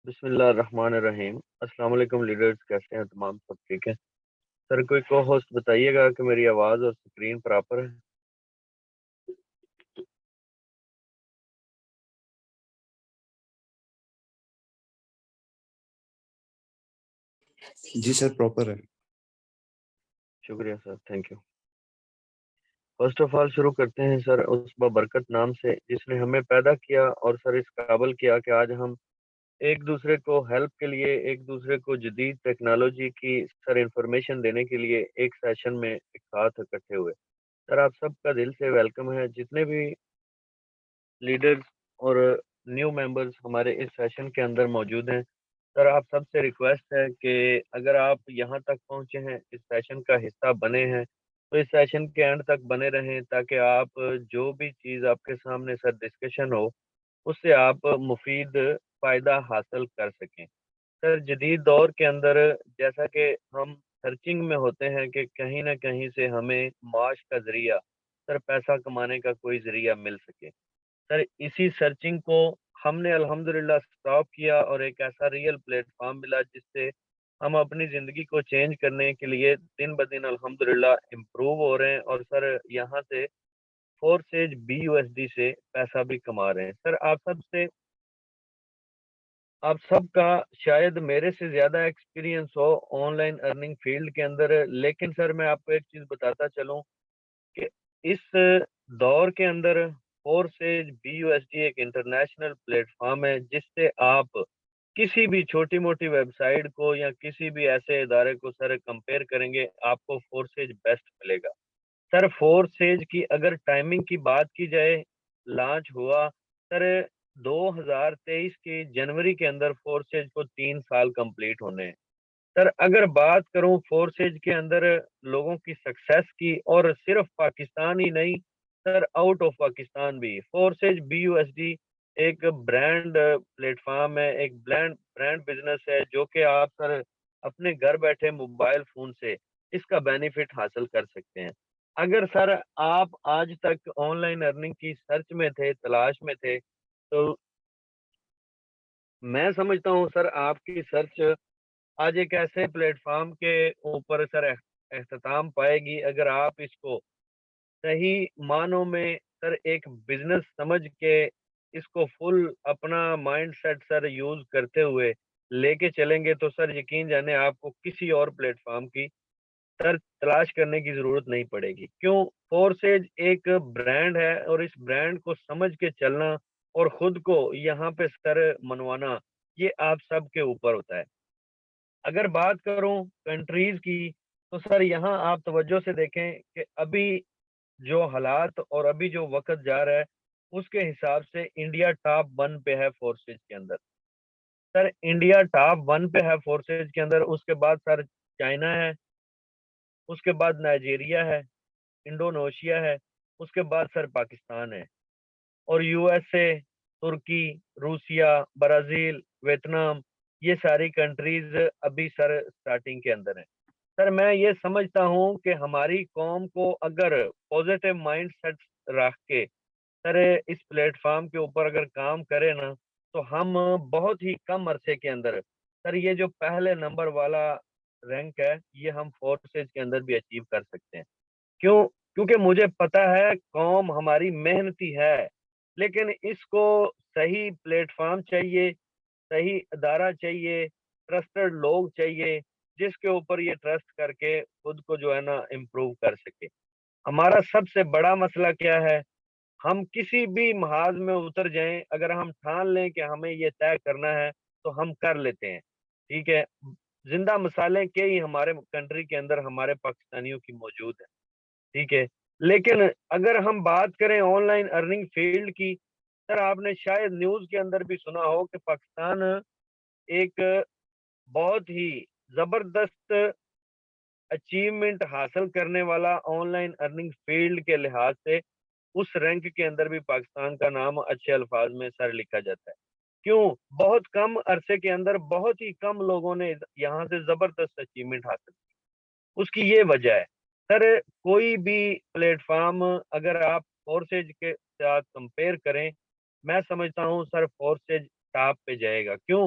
بسم اللہ الرحمن الرحیم۔ السلام علیکم لیڈرز، کیسے ہیں تمام؟ سب ٹھیک ہے؟ سر کوئی کو ہوسٹ بتائیے گا کہ میری آواز اور سکرین پراپر ہے؟ جی سر، پراپر ہے۔ شکریہ sir, thank you. First of all شروع کرتے ہیں سر اس بابرکت نام سے جس نے ہمیں پیدا کیا اور سر اس قابل کیا کہ آج ہم ایک دوسرے کو ہیلپ کے لیے، ایک دوسرے کو جدید ٹیکنالوجی کی سر انفارمیشن دینے کے لیے ایک سیشن میں ایک ساتھ اکٹھے ہوئے۔ سر آپ سب کا دل سے ویلکم ہے، جتنے بھی لیڈرز اور نیو ممبرز ہمارے اس سیشن کے اندر موجود ہیں۔ سر آپ سب سے ریکویسٹ ہے کہ اگر آپ یہاں تک پہنچے ہیں، اس سیشن کا حصہ بنے ہیں، تو اس سیشن کے اینڈ تک بنے رہیں تاکہ آپ جو بھی چیز آپ کے سامنے سر ڈسکشن ہو اس سے آپ مفید فائدہ حاصل کر سکیں۔ سر جدید دور کے اندر جیسا کہ ہم سرچنگ میں ہوتے ہیں کہ کہیں نہ کہیں سے ہمیں معاش کا ذریعہ، سر پیسہ کمانے کا کوئی ذریعہ مل سکے، سر اسی سرچنگ کو ہم نے الحمدللہ اسٹاپ کیا اور ایک ایسا ریئل پلیٹ فارم ملا جس سے ہم اپنی زندگی کو چینج کرنے کے لیے دن بدن الحمدللہ امپروو ہو رہے ہیں، اور سر یہاں سے فورسیج BUSD سے پیسہ بھی کما رہے ہیں۔ سر آپ سب کا شاید میرے سے زیادہ experience who on line earning field کے اندر، لیکن سر میں آپ کو ایک چیز بتاتا چلوں کہ اس دور کے اندر فورسیج BUSD ایک انٹرنیشنل پلیٹ فارم ہے جس سے آپ کسی بھی چھوٹی موٹی ویب سائٹ کو یا کسی بھی ایسے ادارے کو سر کمپیئر کریں گے، آپ کو فورسیج بیسٹ ملے گا۔ سر فورسیج کی اگر ٹائمنگ کی بات کی جائے، لانچ ہوا سر 2023 کی جنوری کے اندر، فورسیج کو 3 سال کمپلیٹ ہونے ہیں۔ سر اگر بات کروں فورسیج کے اندر لوگوں کی سکسیس کی، اور صرف پاکستان ہی نہیں سر، آؤٹ آف پاکستان بھی، فورسیج BUSD ایک برانڈ پلیٹ فارم ہے، ایک برانڈ بزنس ہے جو کہ آپ سر اپنے گھر بیٹھے موبائل فون سے اس کا بینیفٹ حاصل کر سکتے ہیں۔ اگر سر آپ آج تک آن لائن ارننگ کی سرچ میں تھے، تلاش میں تھے، تو میں سمجھتا ہوں سر آپ کی سرچ آج ایک ایسے پلیٹ فارم کے اوپر سر اختتام پائے گی اگر آپ اس کو صحیح معنوں میں سر ایک بزنس سمجھ کے اس کو فل اپنا مائنڈ سیٹ سر یوز کرتے ہوئے لے کے چلیں گے، تو سر یقین جانے آپ کو کسی اور پلیٹ فارم کی سر تلاش کرنے کی ضرورت نہیں پڑے گی۔ کیوں؟ فورسیج ایک برانڈ ہے، اور اس برانڈ کو سمجھ کے چلنا اور خود کو یہاں پہ سر منوانا یہ آپ سب کے اوپر ہوتا ہے۔ اگر بات کروں کنٹریز کی، تو سر یہاں آپ توجہ سے دیکھیں کہ ابھی جو حالات اور ابھی جو وقت جا رہا ہے اس کے حساب سے انڈیا ٹاپ 1 پہ ہے فورسیج کے اندر۔ سر انڈیا ٹاپ 1 پہ ہے فورسیج کے اندر، اس کے بعد سر چائنا ہے، اس کے بعد نائجیریا ہے، انڈونیشیا ہے، اس کے بعد سر پاکستان ہے، اور USA، ترکی، روسیا، برازیل، ویتنام، یہ ساری کنٹریز ابھی سر سٹارٹنگ کے اندر ہیں۔ سر میں یہ سمجھتا ہوں کہ ہماری قوم کو اگر پازیٹیو مائنڈ سیٹ رکھ کے سر اس پلیٹ فارم کے اوپر اگر کام کرے نا، تو ہم بہت ہی کم عرصے کے اندر سر یہ جو پہلے نمبر والا رینک ہے یہ ہم فورسیج کے اندر بھی اچیو کر سکتے ہیں۔ کیوں؟ کیونکہ مجھے پتا ہے قوم ہماری محنتی ہے، لیکن اس کو صحیح پلیٹ فارم چاہیے، صحیح ادارہ چاہیے، ٹرسٹڈ لوگ چاہیے جس کے اوپر یہ ٹرسٹ کر کے خود کو جو ہے نا امپروو کر سکے۔ ہمارا سب سے بڑا مسئلہ کیا ہے؟ ہم کسی بھی محاذ میں اتر جائیں، اگر ہم ٹھان لیں کہ ہمیں یہ طے کرنا ہے تو ہم کر لیتے ہیں، ٹھیک ہے؟ زندہ مثالیں کئی ہمارے کنٹری کے اندر ہمارے پاکستانیوں کی موجود ہیں، ٹھیک ہے؟ لیکن اگر ہم بات کریں آن لائن ارننگ فیلڈ کی، سر آپ نے شاید نیوز کے اندر بھی سنا ہو کہ پاکستان ایک بہت ہی زبردست اچیومنٹ حاصل کرنے والا آن لائن ارننگ فیلڈ کے لحاظ سے اس رینک کے اندر بھی پاکستان کا نام اچھے الفاظ میں سر لکھا جاتا ہے۔ کیوں؟ بہت کم عرصے کے اندر بہت ہی کم لوگوں نے یہاں سے زبردست اچیومنٹ حاصل کی۔ اس کی یہ وجہ ہے سر، کوئی بھی پلیٹ فارم اگر آپ فورسیج کے ساتھ کمپیئر کریں، میں سمجھتا ہوں سر فورسیج ٹاپ پہ جائے گا۔ کیوں؟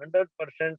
100%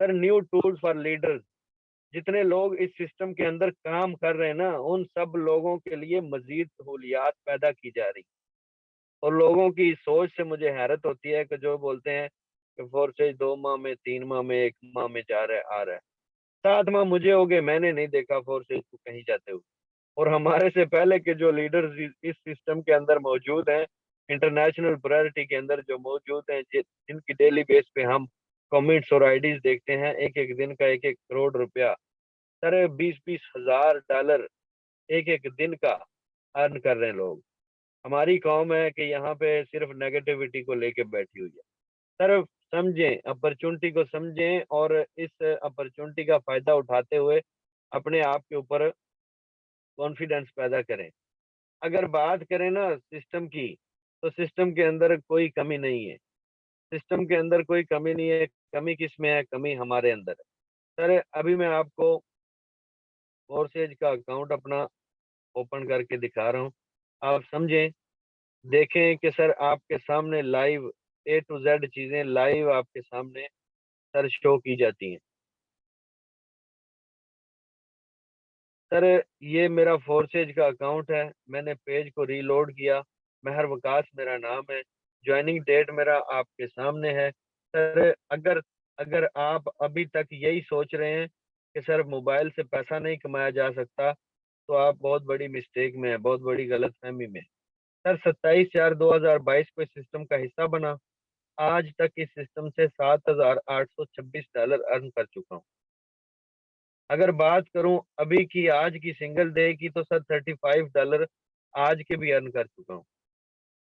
سر نیو ٹولز فار لیڈرز، جتنے لوگ اس سسٹم کے اندر کام کر رہے ہیں نا، ان سب لوگوں کے لیے مزید سہولیات پیدا کی جا رہی، اور لوگوں کی سوچ سے مجھے حیرت ہوتی ہے کہ جو بولتے ہیں کہ فورسز 2 ماہ میں، 3 ماہ میں، 1 ماہ میں جا رہا ہے، آ رہا ہے، 7 ماہ مجھے ہو گئے، میں نے نہیں دیکھا فورسز کو کہیں جاتے ہوئے۔ اور ہمارے سے پہلے کے جو لیڈرز اس سسٹم کے اندر موجود ہیں، انٹرنیشنل پرائرٹی کے اندر جو موجود ہیں، جن کی ڈیلی بیس پہ ہم کمنٹس اور آئیڈیز دیکھتے ہیں، ایک ایک دن کا 1 1 کروڑ روپیہ، سر 20 20 ہزار ڈالر ایک ایک دن کا ارن کر رہے ہیں لوگ۔ ہماری قوم ہے کہ یہاں پہ صرف نیگیٹیوٹی کو لے کے بیٹھی ہوئی ہے۔ سر سمجھیں، اپرچونٹی کو سمجھیں، اور اس اپرچونٹی کا فائدہ اٹھاتے ہوئے اپنے آپ کے اوپر کانفیڈنس پیدا کریں۔ اگر بات کریں نا سسٹم کی، تو سسٹم کے اندر کوئی کمی نہیں ہے، سسٹم کے اندر کوئی کمی نہیں ہے۔ کمی کس میں ہے؟ کمی ہمارے اندر ہے۔ سر ابھی میں آپ کو فورسیج کا اکاؤنٹ اپنا اوپن کر کے دکھا رہا ہوں، آپ سمجھیں، دیکھیں کہ سر آپ کے سامنے لائیو A to Z چیزیں لائیو آپ کے سامنے سر شو کی جاتی ہیں۔ سر یہ میرا فورسیج کا اکاؤنٹ ہے، میں نے پیج کو ری لوڈ کیا، مہر وکاس میرا نام ہے، جوائننگ ڈیٹ میرا آپ کے سامنے ہے۔ سر اگر اگر آپ ابھی تک یہی سوچ رہے ہیں کہ سر موبائل سے پیسہ نہیں کمایا جا سکتا، تو آپ بہت بڑی مسٹیک میں ہیں، بہت بڑی غلط فہمی میں ہیں۔ سر 27/4/2022 کو اس سسٹم کا حصہ بنا، آج تک اس سسٹم سے $7,826 ارن کر چکا ہوں۔ اگر بات کروں ابھی کی، آج کی سنگل ڈے کی، تو سر $35 آج کے بھی ارن کر چکا ہوں۔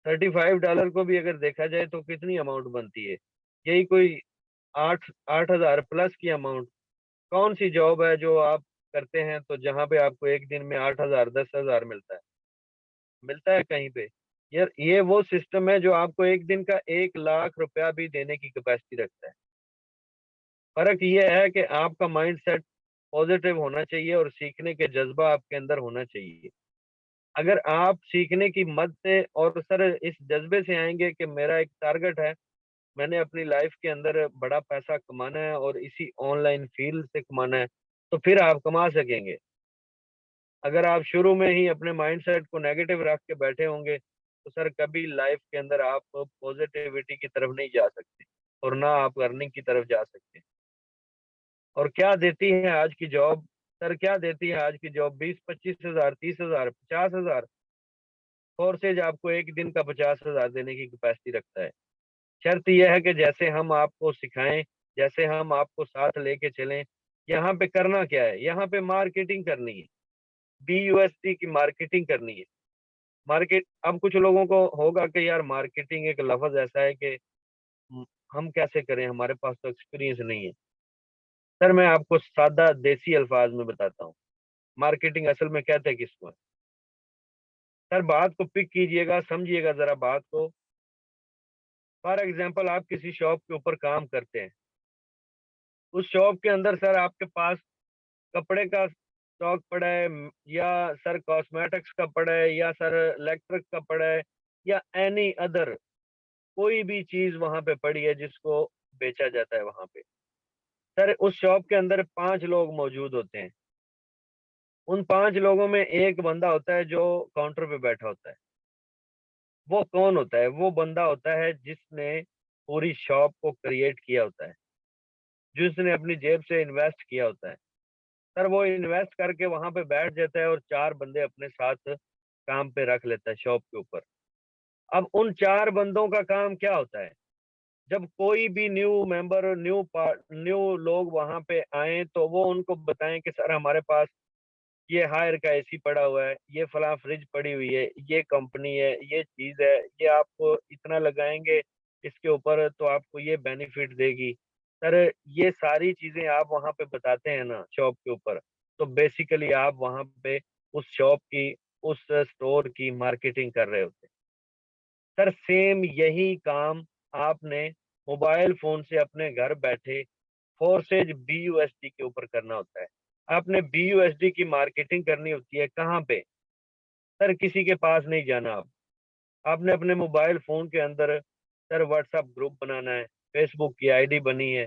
$35 کو بھی اگر دیکھا جائے تو کتنی اماؤنٹ بنتی ہے؟ یہی کوئی 8,000 پلس کی اماؤنٹ۔ کون سی جاب ہے جو آپ کرتے ہیں تو جہاں پہ آپ کو ایک دن میں 8,000 10,000 ملتا ہے؟ ملتا ہے کہیں پہ؟ یار یہ وہ سسٹم ہے جو آپ کو ایک دن کا 1 لاکھ روپیہ بھی دینے کی کیپیسٹی رکھتا ہے۔ فرق یہ ہے کہ آپ کا مائنڈ سیٹ پازیٹیو ہونا چاہیے، اور سیکھنے کے جذبہ آپ کے اندر ہونا چاہیے۔ اگر آپ سیکھنے کی مد سے اور سر اس جذبے سے آئیں گے کہ میرا ایک ٹارگٹ ہے، میں نے اپنی لائف کے اندر بڑا پیسہ کمانا ہے اور اسی آن لائن فیلڈ سے کمانا ہے، تو پھر آپ کما سکیں گے۔ اگر آپ شروع میں ہی اپنے مائنڈ سیٹ کو نیگیٹو رکھ کے بیٹھے ہوں گے، تو سر کبھی لائف کے اندر آپ پازیٹیوٹی کی طرف نہیں جا سکتے، اور نہ آپ ارننگ کی طرف جا سکتے۔ اور کیا دیتی ہے آج کی جاب؟ سر کیا دیتی ہے آج کی جاب؟ 20 25 ہزار، 30 ہزار، 50 ہزار؟ فورسز آپ کو ایک دن کا 50 ہزار دینے کی کیپیسٹی رکھتا ہے۔ شرط یہ ہے کہ جیسے ہم آپ کو سکھائیں، جیسے ہم آپ کو ساتھ لے کے چلیں۔ یہاں پہ کرنا کیا ہے؟ یہاں پہ مارکیٹنگ کرنی ہے، BUSD کی مارکیٹنگ کرنی ہے۔ مارکیٹ، اب کچھ لوگوں کو ہوگا کہ یار مارکیٹنگ ایک لفظ ایسا ہے کہ ہم کیسے کریں، ہمارے پاس تو ایکسپیرینس نہیں ہے۔ سر میں آپ کو سادہ دیسی الفاظ میں بتاتا ہوں، مارکیٹنگ اصل میں کہتے ہیں کس کو ہے؟ سر بات کو پک کیجئے گا، سمجھیے گا ذرا بات کو۔ فار ایگزامپل آپ کسی شاپ کے اوپر کام کرتے ہیں، اس شاپ کے اندر سر آپ کے پاس کپڑے کا اسٹاک پڑا ہے، یا سر کاسمیٹکس کا پڑا ہے، یا سر الیکٹرک کا پڑا ہے، یا اینی ادر کوئی بھی چیز وہاں پہ پڑی ہے جس کو بیچا جاتا ہے وہاں پہ۔ سر اس شاپ کے اندر 5 لوگ موجود ہوتے ہیں، ان 5 لوگوں میں ایک بندہ ہوتا ہے جو کاؤنٹر پہ بیٹھا ہوتا ہے۔ وہ کون ہوتا ہے؟ وہ بندہ ہوتا ہے جس نے پوری شاپ کو کریٹ کیا ہوتا ہے، جس نے اپنی جیب سے انویسٹ کیا ہوتا ہے۔ سر وہ انویسٹ کر کے وہاں پہ بیٹھ جاتا ہے، اور 4 بندے اپنے ساتھ کام پہ رکھ لیتا ہے شاپ کے اوپر۔ اب ان 4 بندوں کا کام کیا ہوتا ہے؟ جب کوئی بھی نیو ممبر، نیو لوگ وہاں پہ آئیں، تو وہ ان کو بتائیں کہ سر ہمارے پاس یہ ہائر کا AC پڑا ہوا ہے، یہ فلاں فریج پڑی ہوئی ہے، یہ کمپنی ہے، یہ چیز ہے، یہ آپ کو اتنا لگائیں گے اس کے اوپر تو آپ کو یہ بینیفٹ دے گی۔ سر یہ ساری چیزیں آپ وہاں پہ بتاتے ہیں نا شاپ کے اوپر، تو بیسیکلی آپ وہاں پہ اس شاپ کی، اس اسٹور کی مارکیٹنگ کر رہے ہوتے ہیں۔ سر سیم یہی کام آپ نے موبائل فون سے اپنے گھر بیٹھے فورسیج BUSD کے اوپر کرنا ہوتا ہے۔ آپ نے BUSD کی مارکیٹنگ کرنی ہوتی ہے کہاں پہ؟ سر کسی کے پاس نہیں جانا، آپ نے اپنے موبائل فون کے اندر سر واٹس ایپ گروپ بنانا ہے، فیس بک کی ID بنی ہے،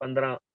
15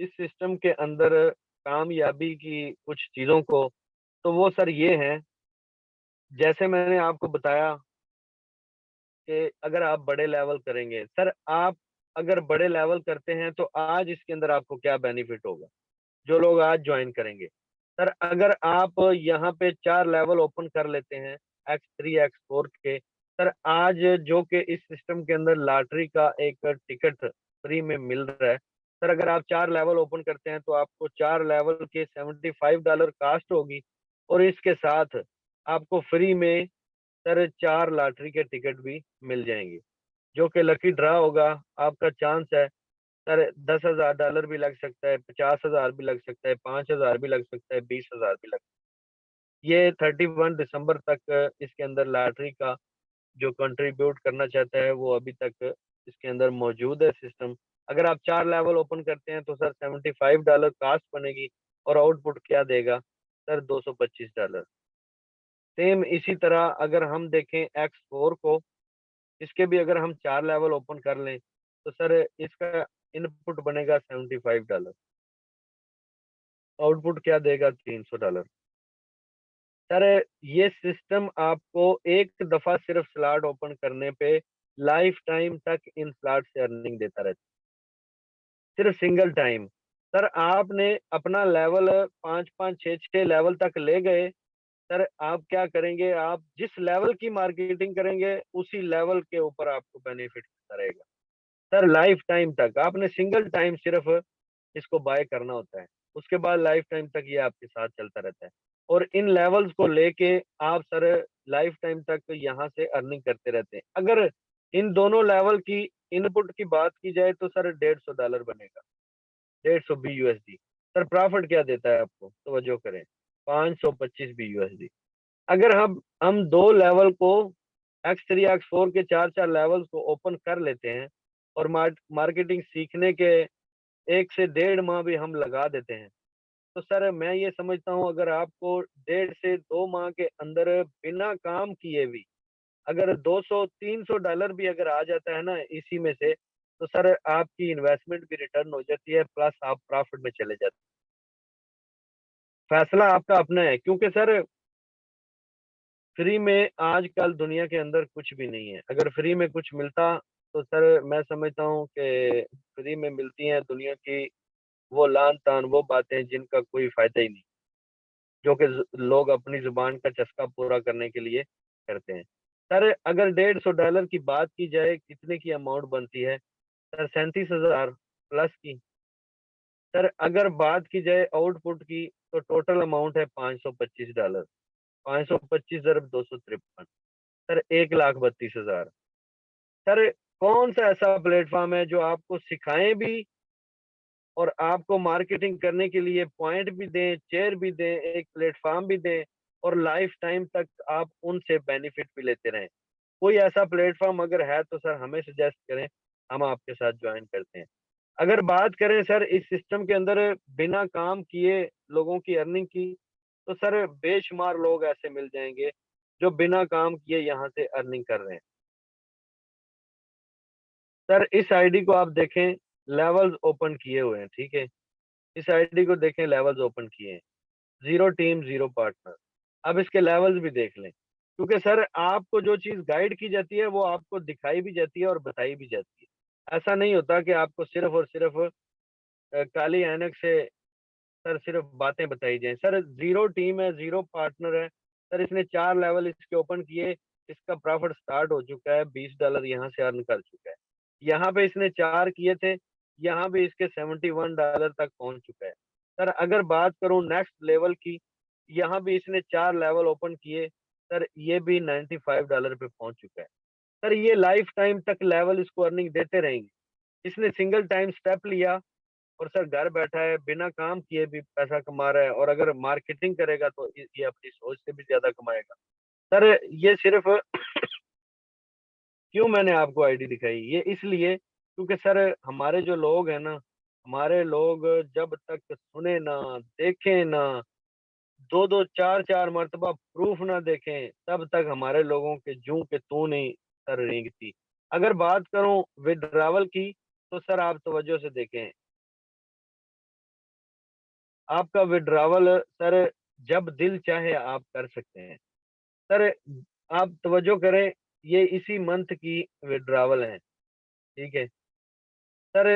اس سسٹم کے اندر کامیابی کی کچھ چیزوں کو، تو وہ سر یہ ہیں، جیسے میں نے آپ کو بتایا کہ اگر آپ بڑے لیول کریں گے سر، آپ اگر بڑے لیول کرتے ہیں تو آج اس کے اندر آپ کو کیا بینیفٹ ہوگا جو لوگ آج جوائن کریں گے؟ سر اگر آپ یہاں پہ 4 لیول اوپن کر لیتے ہیں X3 X4 کے، سر آج جو کہ اس سسٹم کے اندر لاٹری کا ایک ٹکٹ فری میں مل رہا ہے، سر اگر آپ 4 لیول اوپن کرتے ہیں تو آپ کو 4 لیول کے $75 کاسٹ ہوگی، اور اس کے ساتھ آپ کو فری میں سر 4 لاٹری کے ٹکٹ بھی مل جائیں گے، جو کہ لکی ڈرا ہوگا، آپ کا چانس ہے سر $10,000 بھی لگ سکتا ہے، 50,000 بھی لگ سکتا ہے، 5,000 بھی لگ سکتا ہے، 20,000 بھی لگ سکتا ہے۔ یہ 31 دسمبر تک اس کے اندر لاٹری کا جو کنٹریبیوٹ کرنا چاہتا ہے وہ ابھی تک اس کے اندر موجود ہے سسٹم۔ اگر آپ 4 لیول اوپن کرتے ہیں تو سر $75 کاسٹ بنے گی، اور آؤٹ پٹ کیا دے گا سر؟ $225۔ سیم اسی طرح اگر ہم دیکھیں X4 کو، اس کے بھی اگر ہم 4 لیول اوپن کر لیں تو سر اس کا ان پٹ بنے گا $75، آؤٹ پٹ کیا دے گا $300۔ سر یہ سسٹم آپ کو ایک دفعہ صرف سلاٹ اوپن کرنے پہ لائف ٹائم تک ان سلاٹ سے ارننگ دیتا رہتا ہے، صرف سنگل ٹائم۔ سر آپ نے اپنا لیول 5 5 6 6 لیول تک لے گئے، سر آپ کیا کریں گے؟ آپ جس لیول کی مارکیٹنگ کریں گے اسی لیول کے اوپر آپ کو بینیفٹ ملتا رہے گا سر، لائف ٹائم تک۔ آپ نے سنگل ٹائم صرف اس کو بائی کرنا ہوتا ہے، اس کے بعد لائف ٹائم تک یہ آپ کے ساتھ چلتا رہتا ہے، اور ان لیولز کو لے کے آپ سر لائف ٹائم تک یہاں سے ارننگ کرتے رہتے ہیں۔ اگر ان دونوں لیول کی ان پٹ کی بات کی جائے تو سر $150 بنے گا، 150 BUSD۔ سر پرافٹ کیا دیتا ہے آپ کو؟ توجہ کریں، 525 BUSD۔ اگر ہم 2 لیول کو X3 X4 کے 4 4 لیول کو اوپن کر لیتے ہیں، اور مارکیٹنگ سیکھنے کے 1 سے 1.5 ماہ بھی ہم لگا دیتے ہیں، تو سر میں یہ سمجھتا ہوں اگر آپ کو 1.5 سے 2 ماہ کے اندر بنا کام کیے بھی اگر $200 300 بھی اگر آ جاتا ہے نا اسی میں سے، تو سر آپ کی انویسٹمنٹ بھی ریٹرن ہو جاتی ہے، پلس آپ پرافٹ میں چلے جاتے ہیں۔ فیصلہ آپ کا اپنا ہے، کیونکہ سر فری میں آج کل دنیا کے اندر کچھ بھی نہیں ہے۔ اگر فری میں کچھ ملتا تو سر میں سمجھتا ہوں کہ فری میں ملتی ہیں دنیا کی وہ لان تان وہ باتیں جن کا کوئی فائدہ ہی نہیں، جو کہ لوگ اپنی زبان کا چسکا پورا کرنے کے لیے کرتے ہیں۔ سر اگر $150 کی بات کی جائے کتنے کی اماؤنٹ بنتی ہے؟ سر 37,000 پلس کی۔ سر اگر بات کی جائے آؤٹ پٹ کی تو ٹوٹل اماؤنٹ ہے $525، 525 ضرب 253، سر 1,32,000۔ سر کون سا ایسا پلیٹ فارم ہے جو آپ کو سکھائیں بھی اور آپ کو مارکیٹنگ کرنے کے لیے پوائنٹ بھی دیں، چیئر بھی دیں، ایک پلیٹ فارم بھی دیں، اور لائف ٹائم تک آپ ان سے بینیفٹ بھی لیتے رہیں؟ کوئی ایسا پلیٹ فارم اگر ہے تو سر ہمیں سجیسٹ کریں، ہم آپ کے ساتھ جوائن کرتے ہیں۔ اگر بات کریں سر اس سسٹم کے اندر بنا کام کیے لوگوں کی ارننگ کی، تو سر بے شمار لوگ ایسے مل جائیں گے جو بنا کام کیے یہاں سے ارننگ کر رہے ہیں۔ سر اس آئی ڈی کو آپ دیکھیں، لیولز اوپن کیے ہوئے ہیں، ٹھیک ہے؟ اس آئی ڈی کو دیکھیں، لیولز اوپن کیے ہیں، 0 ٹیم 0 پارٹنر۔ اب اس کے لیولز بھی دیکھ لیں، کیونکہ سر آپ کو جو چیز گائیڈ کی جاتی ہے وہ آپ کو دکھائی بھی جاتی ہے اور بتائی بھی جاتی ہے۔ ایسا نہیں ہوتا کہ آپ کو صرف اور صرف کالی اینک سے سر صرف باتیں بتائی جائیں۔ سر 0 ٹیم ہے، 0 پارٹنر ہے، سر اس نے 4 لیول اس کے اوپن کیے، اس کا پروفٹ سٹارٹ ہو چکا ہے، $20 یہاں سے ارن کر چکا ہے۔ یہاں پہ اس نے 4 کیے تھے، یہاں بھی اس کے $71 تک پہنچ چکا ہے۔ سر اگر بات کروں نیکسٹ لیول کی، یہاں بھی اس نے 4 لیول اوپن کیے، سر یہ بھی $95 پہ پہنچ چکا ہے۔ سر یہ لائف ٹائم تک لیول اس کو ارننگ دیتے رہیں گے۔ اس نے سنگل ٹائم سٹیپ لیا اور سر گھر بیٹھا ہے، بنا کام کیے بھی پیسہ کما رہا ہے، اور اگر مارکیٹنگ کرے گا تو یہ اپنی سوچ سے بھی زیادہ کمائے گا۔ سر یہ صرف کیوں میں نے آپ کو آئی ڈی دکھائی؟ یہ اس لیے کیونکہ سر ہمارے جو لوگ ہیں نا، ہمارے لوگ جب تک سنے نہ، دیکھیں نہ، 2 2 4 4 مرتبہ پروف نہ دیکھیں، تب تک ہمارے لوگوں کے جوں کے تو نہیں سر رینگتی۔ اگر بات کروں ودراول کی تو سر آپ توجہ سے دیکھیں، آپ کا وڈراول سر جب دل چاہے آپ کر سکتے ہیں سر. آپ توجہ کریں، یہ اسی منتھ کی وڈراول ہے، ٹھیک ہے سر.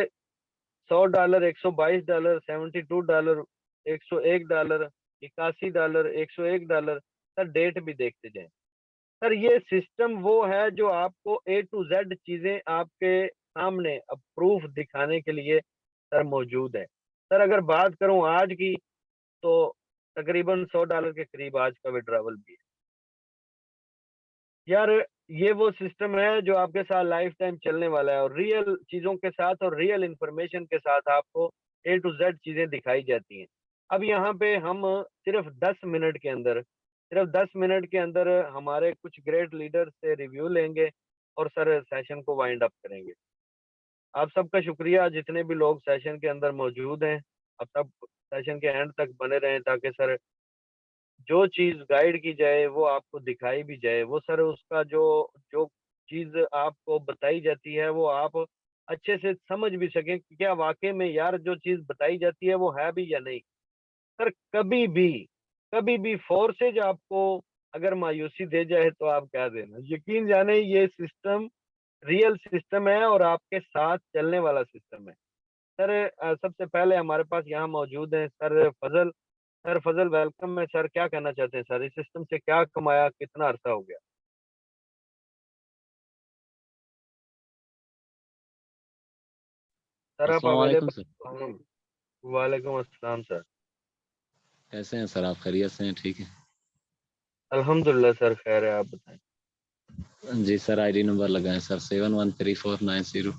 $100، $122، $72، $101، $81، $101 سر. ڈیٹ بھی دیکھتے جائیں سر. یہ سسٹم وہ ہے جو آپ کو A to Z چیزیں آپ کے سامنے پروف دکھانے کے لیے سر موجود ہے سر. اگر بات کروں آج کی تو تقریباً $100 کے قریب آج کا وڈراول بھی ہے یار. یہ وہ سسٹم ہے جو آپ کے ساتھ لائف ٹائم چلنے والا ہے، اور ریئل چیزوں کے ساتھ اور ریئل انفارمیشن کے ساتھ آپ کو A to Z چیزیں دکھائی جاتی ہیں. اب یہاں پہ ہم صرف 10 منٹ کے اندر ہمارے کچھ گریٹ لیڈر سے ریویو لیں گے اور سر سیشن کو وائنڈ اپ کریں گے. آپ سب کا شکریہ جتنے بھی لوگ سیشن کے اندر موجود ہیں. اب سب سیشن کے اینڈ تک بنے رہیں تاکہ سر جو چیز گائیڈ کی جائے وہ آپ کو دکھائی بھی جائے. وہ سر اس کا جو چیز آپ کو بتائی جاتی ہے وہ آپ اچھے سے سمجھ بھی سکیں کہ کیا واقعی میں یار جو چیز بتائی جاتی ہے وہ ہے بھی یا نہیں. سر کبھی بھی فورسز آپ کو اگر مایوسی دے جائے تو آپ کیا دینا، یقین جانے یہ سسٹم ریئل سسٹم ہے اور آپ کے ساتھ چلنے والا سسٹم ہے سر. سب سے پہلے ہمارے پاس یہاں موجود ہیں سر فضل. سر فضل ویلکم ہے سر. کیا کہنا چاہتے ہیں سر؟ اس سسٹم سے کیا کمایا، کتنا عرصہ ہو گیا؟ سر آپ السلام علیکم سر. اویلیبل؟ وعلیکم السلام سر. کیسے ہیں سر آپ؟ خیریت سے ہیں؟ ٹھیک ہے الحمد للہ سر خیر ہے، آپ بتائیں. جی سر. آئی ڈی نمبر لگائیں سر 713490.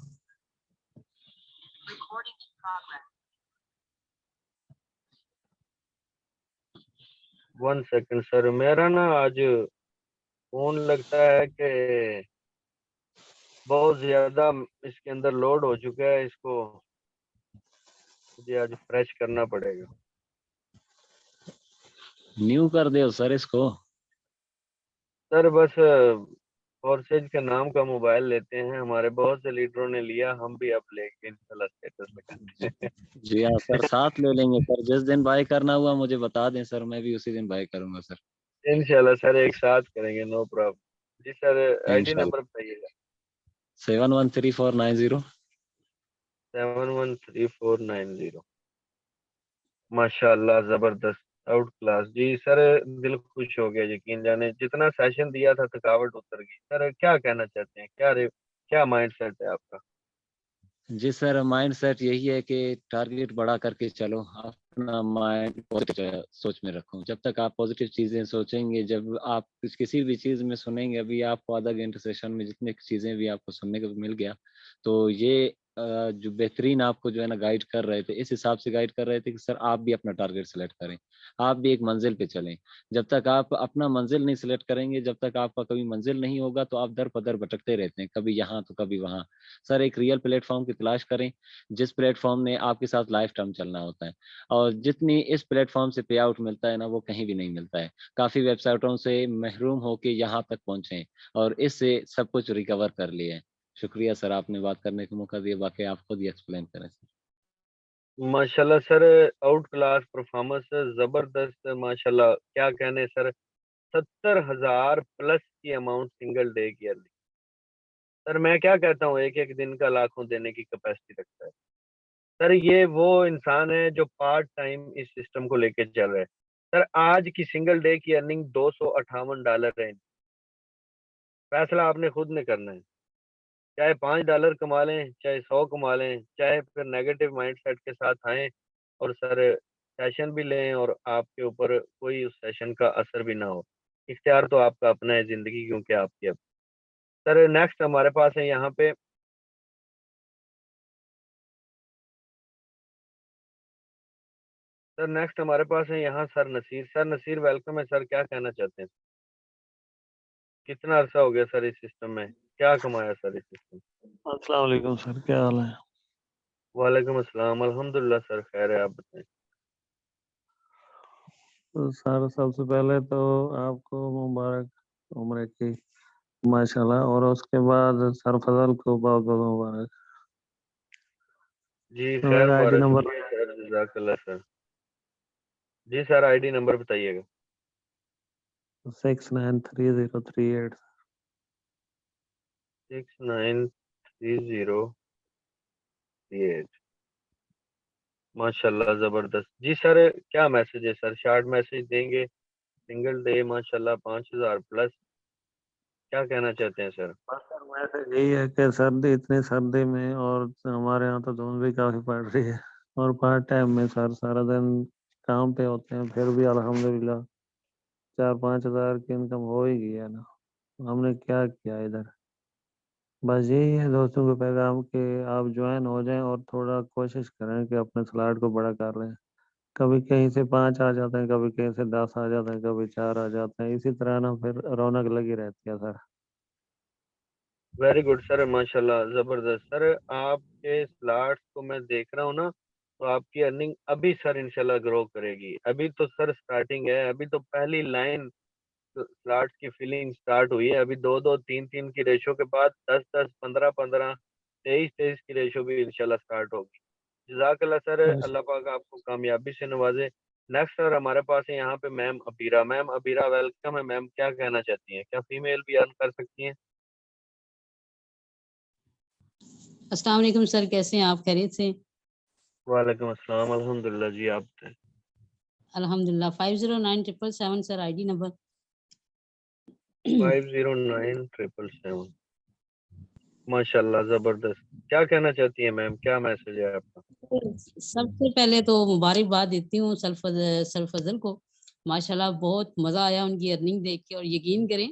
1 سیکنڈ سر. میرا نا آج فون لگتا ہے کہ بہت زیادہ اس کے اندر لوڈ ہو چکا ہے، اس کو مجھے آج فریش کرنا پڑے گا. نیو کر دے سر اس کو. سر بس فورسز کے نام کا موبائل لیتے ہیں، ہمارے بہت سے لیڈروں نے لیا، ہم بھی اب لے کے انشاءاللہ اسٹیٹس لگاتے ہیں. جی ہاں سر ساتھ لے لیں گے سر. جس دن بائی کرنا ہوا مجھے بتا دیں سر، میں بھی اسی دن بائی کروں گا سر. انشاءاللہ سر ایک ساتھ کریں گے، نو پرابلم. جی سر آئی ڈی انشاءاللہ. نمبر بتائیے گا. 713490. 713490. ماشاء اللہ زبردست، آؤٹ کلاس. جی سر دل خوش ہو گیا، یقین جانے جتنا سیشن دیا تھا تھکاوٹ اتر گئی. سر کیا کہنا چاہتے ہیں، کیا مائنڈ سیٹ ہے آپ کا؟ جی سر مائنڈ سیٹ یہی ہے کہ ٹارگیٹ بڑا کر کے چلو. اپنا مائنڈ سوچ میں رکھو. جب تک آپ پازیٹیو چیزیں سوچیں گے، جب آپ کسی بھی چیز میں سنیں گے، ابھی آپ کو آدھا گھنٹے سیشن میں جتنے چیزیں بھی آپ کو سننے کو مل گیا، تو یہ جو بہترین آپ کو جو ہے نا گائیڈ کر رہے تھے، اس حساب سے گائیڈ کر رہے تھے کہ سر آپ بھی اپنا ٹارگیٹ سلیکٹ کریں، آپ بھی ایک منزل پہ چلیں. جب تک آپ اپنا منزل نہیں سلیکٹ کریں گے، جب تک آپ کا کبھی منزل نہیں ہوگا، تو آپ در بدر بھٹکتے رہتے ہیں، کبھی یہاں تو کبھی وہاں. سر ایک ریئل پلیٹ فارم کی تلاش کریں جس پلیٹ فارم میں آپ کے ساتھ لائف ٹائم چلنا ہوتا ہے. اور جتنی اس پلیٹ فارم سے پے آؤٹ ملتا ہے نا، وہ کہیں بھی نہیں ملتا ہے. کافی ویب سائٹوں سے محروم ہو کے یہاں تک پہنچے اور اس سے سب کچھ ریکور کر لیے. شکریہ سر، آپ نے بات کرنے کا موقع دیا. باقی آپ خود ہی ایکسپلین کریں سر. ماشاءاللہ سر آؤٹ کلاس پرفارمنس زبردست. ماشاءاللہ کیا کہنے سر. 70,000 پلس کی اماؤنٹ سنگل ڈے کی ارننگ. سر میں کیا کہتا ہوں، ایک ایک دن کا لاکھوں دینے کی کیپیسٹی رکھتا ہے سر. یہ وہ انسان ہے جو پارٹ ٹائم اس سسٹم کو لے کے چل رہے. سر آج کی سنگل ڈے کی ارننگ $258 ہے. فیصلہ آپ نے خود نے کرنا ہے، چاہے $5 کما لیں، چاہے 100 کما لیں، چاہے پھر نیگیٹو مائنڈ سیٹ کے ساتھ آئیں اور سر سیشن بھی لیں اور آپ کے اوپر کوئی اس سیشن کا اثر بھی نہ ہو. اختیار تو آپ کا اپنا ہے، زندگی کیونکہ آپ کی اب. سر نیکسٹ ہمارے پاس ہے یہاں پہ سر نصیر. سر نصیر ویلکم ہے سر. کیا کہنا چاہتے ہیں؟ کتنا عرصہ ہو گیا سر اس سسٹم میں، کیا کمایا سر اس سسٹم؟ السلام علیکم سر، کیا حال ہے؟ وعلیکم السلام. الحمدللہ سر خیر ہے، آپ بتائیں. سر سب سے پہلے تو آپ کو مبارک عمرے کی ماشاءاللہ، اور اس کے بعد سر فضل کو بہت بہت مبارک. جی تو خیر میرا آئی ڈی مبارک. نمبر شکریہ سر، جزاک اللہ سر. جی سر آئی ڈی نمبر بتائیے گا. 693038. 693038. ماشاء اللہ زبردست. جی سر کیا میسج ہے سر؟ شارٹ میسج دیں گے. سنگل ڈے ماشاء اللہ 5000 پلس. کیا کہنا چاہتے ہیں سر؟ میسج یہی ہے کہ سردی، اتنی سردی میں، اور ہمارے یہاں تو دھند بھی کافی پڑ رہی ہے، اور پارٹ ٹائم میں سر سارا دن کام پہ ہوتے ہیں، پھر بھی الحمدللہ 4-5 ہزار کی انکم ہو ہی گئی ہے نا. ہم نے کیا کیا ادھر. بس یہی ہے دوستوں کو پیغام کہ آپ جوائن ہو جائیں اور تھوڑا کوشش کریں کہ اپنے سلاٹ کو بڑا کر لیں. کبھی کہیں سے 5 آ جاتے ہیں، کبھی کہیں سے 10 آ جاتے ہیں، کبھی 4 آ جاتے ہیں. اسی طرح نا پھر رونق لگی رہتی ہے سر. ویری گڈ سر ماشاء اللہ زبردست. سر آپ کے سلاٹس کو میں دیکھ رہا ہوں نا، تو آپ کی ارننگ ابھی سر انشاءاللہ گرو کرے گی. ابھی تو سر سٹارٹنگ ہے، ابھی تو پہلی لائن سلاٹس کی فلنگ سٹارٹ ہوئی ہے. ابھی 2-2-3-3 کی ریشو کے بعد 10-10 15-15 23-23 کی ریشو بھی انشاءاللہ سٹارٹ ہوگی. جزاک اللہ سر. اللہ پاک آپ کو کامیابی سے نوازے. نیکسٹ سر ہمارے پاس ہے یہاں پہ میم ابیرا. میم ابیرا ویلکم ہے. میم کیا کہنا چاہتی ہیں؟ کیا فیمیل بھی ارن کر سکتی ہیں؟ السلام علیکم سر، کیسے ہیں آپ؟ خیریت سے؟ وعلیکم السلام. الحمدللہ. جی آپ سے الحمدللہ. 509777 سر آئی ڈی نمبر. 509777. ماشاء اللہ زبردست. کیا کہنا چاہتی ہیں میم؟ کیا میسج ہے آپ کا؟ سب سے پہلے تو مبارکباد دیتی ہوں سرفضل کو. ماشاءاللہ بہت مزہ آیا ان کی ارننگ دیکھ کے، اور یقین کریں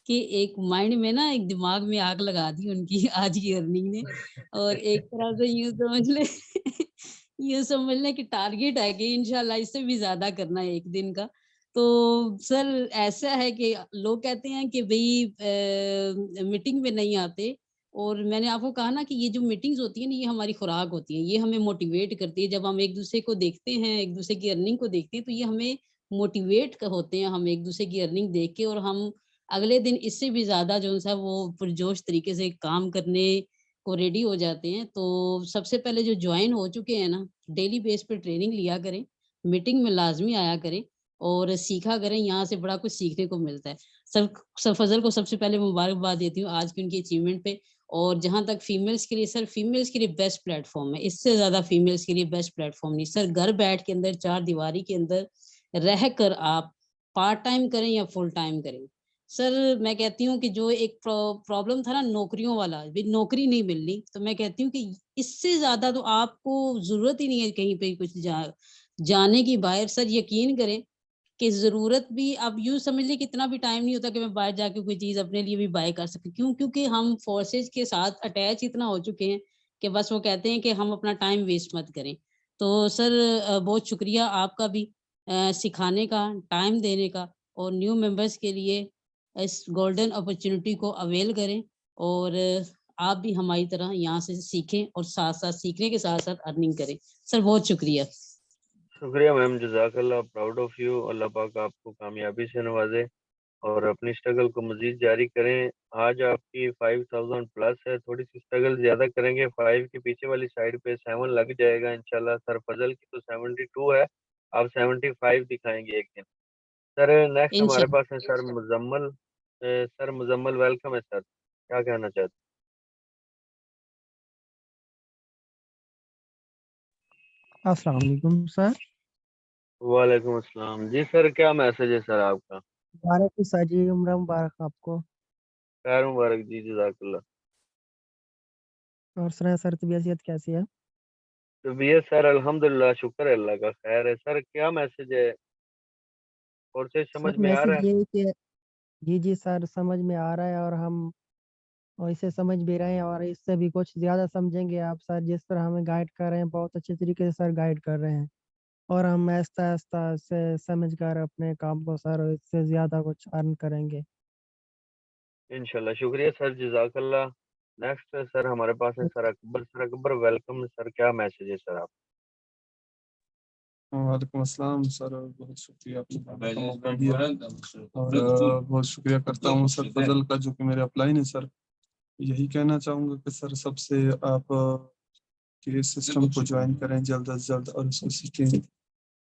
کہ ایک مائنڈ میں نا ایک دماغ میں آگ لگا دی ان کی آج کی ارننگ نے. اور ایک طرح سے یوں سمجھ لیں کہ ٹارگیٹ ہے کہ انشاءاللہ اس سے بھی زیادہ کرنا ہے ایک دن کا. تو سر ایسا ہے کہ لوگ کہتے ہیں کہ بھئی میٹنگ میں نہیں آتے، اور میں نے آپ کو کہا نا کہ یہ جو میٹنگز ہوتی ہیں نا، یہ ہماری خوراک ہوتی ہیں، یہ ہمیں موٹیویٹ کرتی ہے. جب ہم ایک دوسرے کو دیکھتے ہیں، ایک دوسرے کی ارننگ کو دیکھتے ہیں، تو یہ ہمیں موٹیویٹ ہوتے ہیں. ہم ایک دوسرے کی ارننگ دیکھ کے، اور ہم اگلے دن اس سے بھی زیادہ جو ہے وہ پرجوش طریقے سے کام کرنے کو ریڈی ہو جاتے ہیں. تو سب سے پہلے جو جوائن ہو چکے ہیں نا، ڈیلی بیس پہ ٹریننگ لیا کریں، میٹنگ میں لازمی آیا کریں اور سیکھا کریں. یہاں سے بڑا کچھ سیکھنے کو ملتا ہے. سر فضل کو سب سے پہلے مبارکباد دیتی ہوں آج کی ان کی اچیومنٹ پہ. اور جہاں تک فیمیلز کے لیے، سر فیمیلز کے لیے بیسٹ پلیٹ فارم ہے، اس سے زیادہ فیمیلز کے لیے بیسٹ پلیٹ فارم نہیں سر. گھر بیٹھ کے اندر 4 دیواری کے اندر رہ کر آپ پارٹ ٹائم کریں یا فل ٹائم کریں. سر میں کہتی ہوں کہ جو ایک پرابلم تھا نا نوکریوں والا، نوکری نہیں ملنی، تو میں کہتی ہوں کہ اس سے زیادہ تو آپ کو ضرورت ہی نہیں ہے کہیں پہ کچھ جانے کی باہر. سر یقین کریں کہ ضرورت بھی اب یوں سمجھ لیں کہ اتنا بھی ٹائم نہیں ہوتا کہ میں باہر جا کے کوئی چیز اپنے لیے بھی بائی کر سکوں. کیوں؟ کیونکہ ہم فورسز کے ساتھ اٹیچ اتنا ہو چکے ہیں کہ بس وہ کہتے ہیں کہ ہم اپنا ٹائم ویسٹ مت کریں. تو سر بہت شکریہ آپ کا بھی سکھانے کا، ٹائم دینے کا. اور نیو ممبرس کے لیے اس گولڈن اپرچونٹی کو اویل کریں، اور آپ بھی ہماری طرح یہاں سے سیکھیں اور ساتھ ساتھ سیکھنے کے ساتھ ساتھ ارننگ کریں. سر بہت شکریہ. شکریہ میم. جزاک اللہ. Proud of you. اللہ پاک آپ کو کامیابی سے نوازے اور اپنی اسٹرگل کو مزید جاری کریں. آج آپ کی 5000 پلس ہے. تھوڑی سی اسٹرگل زیادہ کریں گے، 5 کے پیچھے والی سائڈ پہ 7 لگ جائے گا انشاءاللہ. سر فضل کی تو 72 ہے، آپ 75 دکھائیں گے ایک دن. سر نیکسٹ ہمارے پاس ہے سر مزمل. سر مزمل ویلکم ہے سر. کیا کہنا چاہتے ہیں؟ السلام علیکم سر. وعلیکم السلام. جی سر کیا میسج ہے سر آپ کا؟ مبارک سر جی، عمرہ مبارک آپ کو. خیر مبارک جی. جزاک اللہ. اور سر طبیعت کیسی ہے؟ طبیعت سر الحمدللہ شکر ہے اللہ کا خیر ہے. سر کیا میسج ہے اور سے سمجھ میں آ رہا ہے؟ یہ کہ جی سر سمجھ میں آ رہا ہے، اور ہم اسے سمجھ بھی رہے ہیں، اور اس سے بھی کچھ زیادہ سمجھیں گے. آپ سر جس طرح ہمیں گائیڈ کر رہے ہیں، بہت اچھے طریقے سے سر گائیڈ کر رہے ہیں، اور ہم آہستہ آہستہ سے سمجھ کر اپنے کام کو سر اس سے زیادہ کچھ ارن کریں گے انشاءاللہ. شکریہ سر. جزاک اللہ. نیکسٹ سر ہمارے پاس ہے سر اکبر. سر اکبر ویلکم. سر کیا میسج ہے سر آپ؟ وعلیکم السلام سر. بہت شکریہ آپ نے موقع دیا، اور بہت شکریہ کرتا ہوں سر فضل کا جو کہ میرے اپلائن ہے. سر یہی کہنا چاہوں گا کہ سر سب سے آپ کے سسٹم کو جوائن کریں جلد از جلد اور اس کو سیکھیں.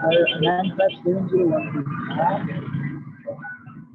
957012।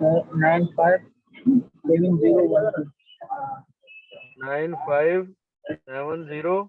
957012। 957012।